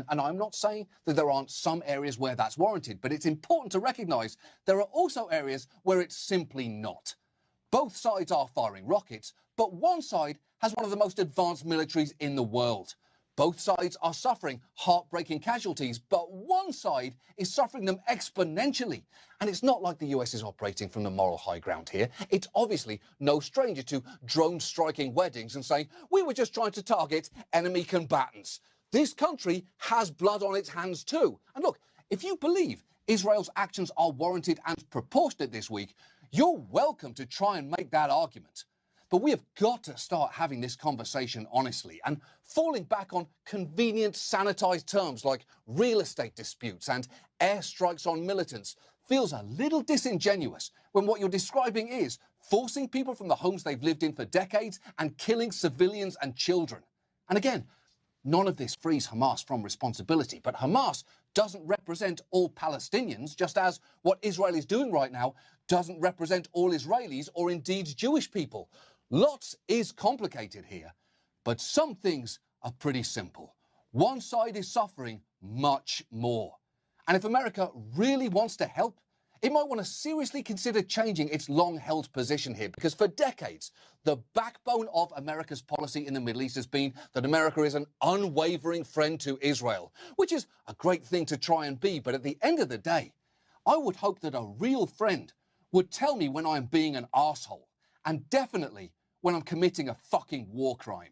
And I'm not saying that there aren't some areas where that's warranted, but it's important to recognise there are also areas where it's simply not. Both sides are firing rockets, but one side has one of the most advanced militaries in the world. Both sides are suffering heartbreaking casualties, but one side is suffering them exponentially. And it's not like the US is operating from the moral high ground here. It's obviously no stranger to drone striking weddings and saying, we were just trying to target enemy combatants. This country has blood on its hands too. And look, if you believe Israel's actions are warranted and proportionate this week, you're welcome to try and make that argument. But we have got to start having this conversation honestly, and falling back on convenient sanitized terms like real estate disputes and airstrikes on militants feels a little disingenuous when what you're describing is forcing people from the homes they've lived in for decades and killing civilians and children. And again, none of this frees Hamas from responsibility, but Hamas doesn't represent all Palestinians, just as what Israel is doing right now doesn't represent all Israelis or indeed Jewish people. Lots is complicated here, but some things are pretty simple. One side is suffering much more. And if America really wants to help, it might want to seriously consider changing its long-held position here, because for decades, the backbone of America's policy in the Middle East has been that America is an unwavering friend to Israel, which is a great thing to try and be. But at the end of the day, I would hope that a real friend would tell me when I'm being an arsehole, and definitely when I'm committing a fucking war crime.